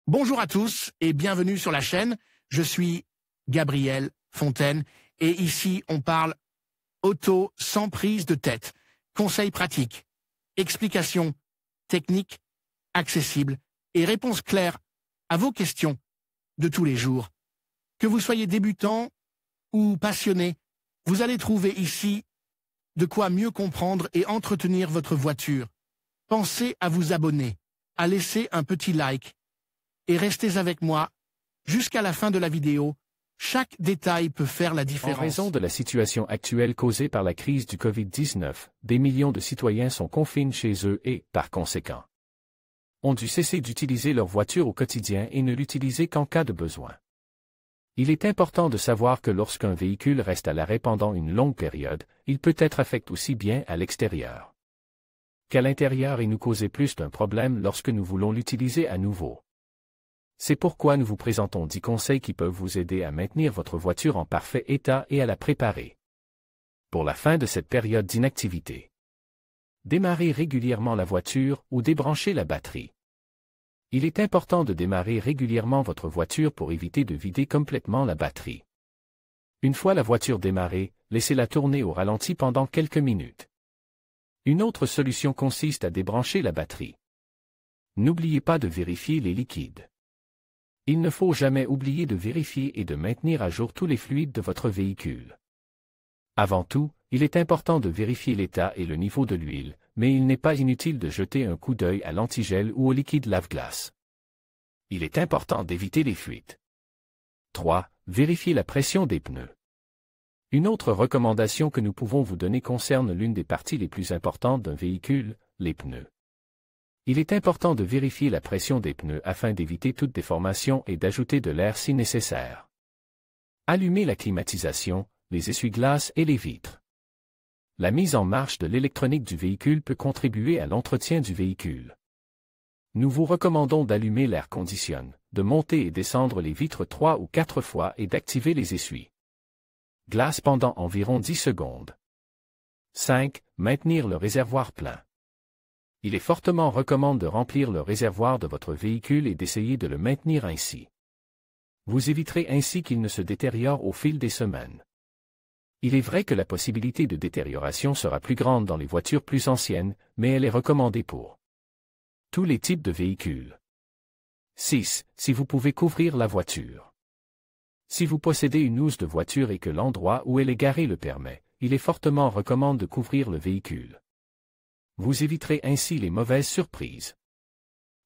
Bonjour à tous et bienvenue sur la chaîne. Je suis Gabriel Fontaine et ici on parle auto sans prise de tête. Conseils pratiques, explications techniques, accessibles et réponses claires à vos questions de tous les jours. Que vous soyez débutant ou passionné, vous allez trouver ici de quoi mieux comprendre et entretenir votre voiture. Pensez à vous abonner, à laisser un petit like et restez avec moi jusqu'à la fin de la vidéo. Chaque détail peut faire la différence. En raison de la situation actuelle causée par la crise du Covid-19, des millions de citoyens sont confinés chez eux et, par conséquent, ont dû cesser d'utiliser leur voiture au quotidien et ne l'utiliser qu'en cas de besoin. Il est important de savoir que lorsqu'un véhicule reste à l'arrêt pendant une longue période, il peut être affecté aussi bien à l'extérieur qu'à l'intérieur et nous causer plus d'un problème lorsque nous voulons l'utiliser à nouveau. C'est pourquoi nous vous présentons 10 conseils qui peuvent vous aider à maintenir votre voiture en parfait état et à la préparer pour la fin de cette période d'inactivité. Démarrer régulièrement la voiture ou débrancher la batterie. Il est important de démarrer régulièrement votre voiture pour éviter de vider complètement la batterie. Une fois la voiture démarrée, laissez-la tourner au ralenti pendant quelques minutes. Une autre solution consiste à débrancher la batterie. N'oubliez pas de vérifier les liquides. Il ne faut jamais oublier de vérifier et de maintenir à jour tous les fluides de votre véhicule. Avant tout, il est important de vérifier l'état et le niveau de l'huile, mais il n'est pas inutile de jeter un coup d'œil à l'antigel ou au liquide lave-glace. Il est important d'éviter les fuites. 3. Vérifiez la pression des pneus. Une autre recommandation que nous pouvons vous donner concerne l'une des parties les plus importantes d'un véhicule, les pneus. Il est important de vérifier la pression des pneus afin d'éviter toute déformation et d'ajouter de l'air si nécessaire. Allumez la climatisation, les essuie-glaces et les vitres. La mise en marche de l'électronique du véhicule peut contribuer à l'entretien du véhicule. Nous vous recommandons d'allumer l'air conditionne, de monter et descendre les vitres 3 ou 4 fois et d'activer les essuie-glaces pendant environ 10 secondes. 5. Maintenir le réservoir plein. Il est fortement recommandé de remplir le réservoir de votre véhicule et d'essayer de le maintenir ainsi. Vous éviterez ainsi qu'il ne se détériore au fil des semaines. Il est vrai que la possibilité de détérioration sera plus grande dans les voitures plus anciennes, mais elle est recommandée pour tous les types de véhicules. 6. Si vous pouvez couvrir la voiture. Si vous possédez une housse de voiture et que l'endroit où elle est garée le permet, il est fortement recommandé de couvrir le véhicule. Vous éviterez ainsi les mauvaises surprises.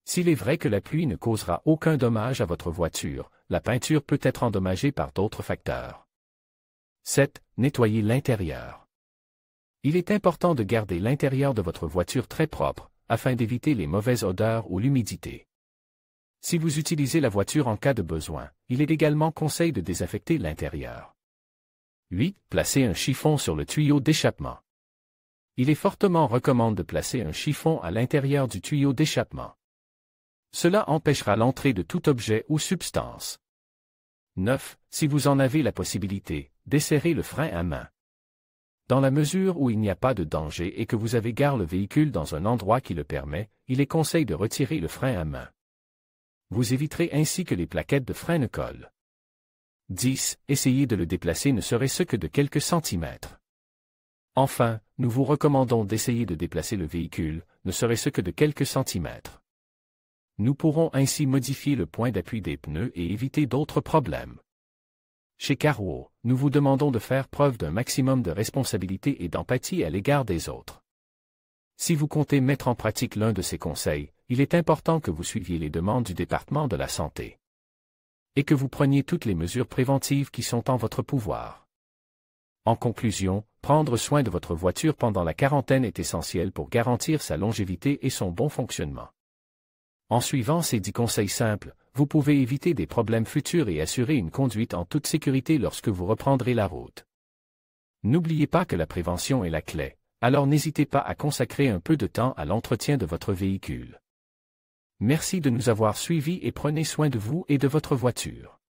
S'il est vrai que la pluie ne causera aucun dommage à votre voiture, la peinture peut être endommagée par d'autres facteurs. 7. Nettoyez l'intérieur. Il est important de garder l'intérieur de votre voiture très propre, afin d'éviter les mauvaises odeurs ou l'humidité. Si vous utilisez la voiture en cas de besoin, il est également conseillé de désinfecter l'intérieur. 8. Placez un chiffon sur le tuyau d'échappement. Il est fortement recommandé de placer un chiffon à l'intérieur du tuyau d'échappement. Cela empêchera l'entrée de tout objet ou substance. 9. Si vous en avez la possibilité, desserrez le frein à main. Dans la mesure où il n'y a pas de danger et que vous avez garé le véhicule dans un endroit qui le permet, il est conseillé de retirer le frein à main. Vous éviterez ainsi que les plaquettes de frein ne collent. 10. Essayez de le déplacer ne serait-ce que de quelques centimètres. Enfin, nous vous recommandons d'essayer de déplacer le véhicule, ne serait-ce que de quelques centimètres. Nous pourrons ainsi modifier le point d'appui des pneus et éviter d'autres problèmes. Chez Carwow, nous vous demandons de faire preuve d'un maximum de responsabilité et d'empathie à l'égard des autres. Si vous comptez mettre en pratique l'un de ces conseils, il est important que vous suiviez les demandes du département de la santé et que vous preniez toutes les mesures préventives qui sont en votre pouvoir. En conclusion, prendre soin de votre voiture pendant la quarantaine est essentiel pour garantir sa longévité et son bon fonctionnement. En suivant ces 10 conseils simples, vous pouvez éviter des problèmes futurs et assurer une conduite en toute sécurité lorsque vous reprendrez la route. N'oubliez pas que la prévention est la clé, alors n'hésitez pas à consacrer un peu de temps à l'entretien de votre véhicule. Merci de nous avoir suivis et prenez soin de vous et de votre voiture.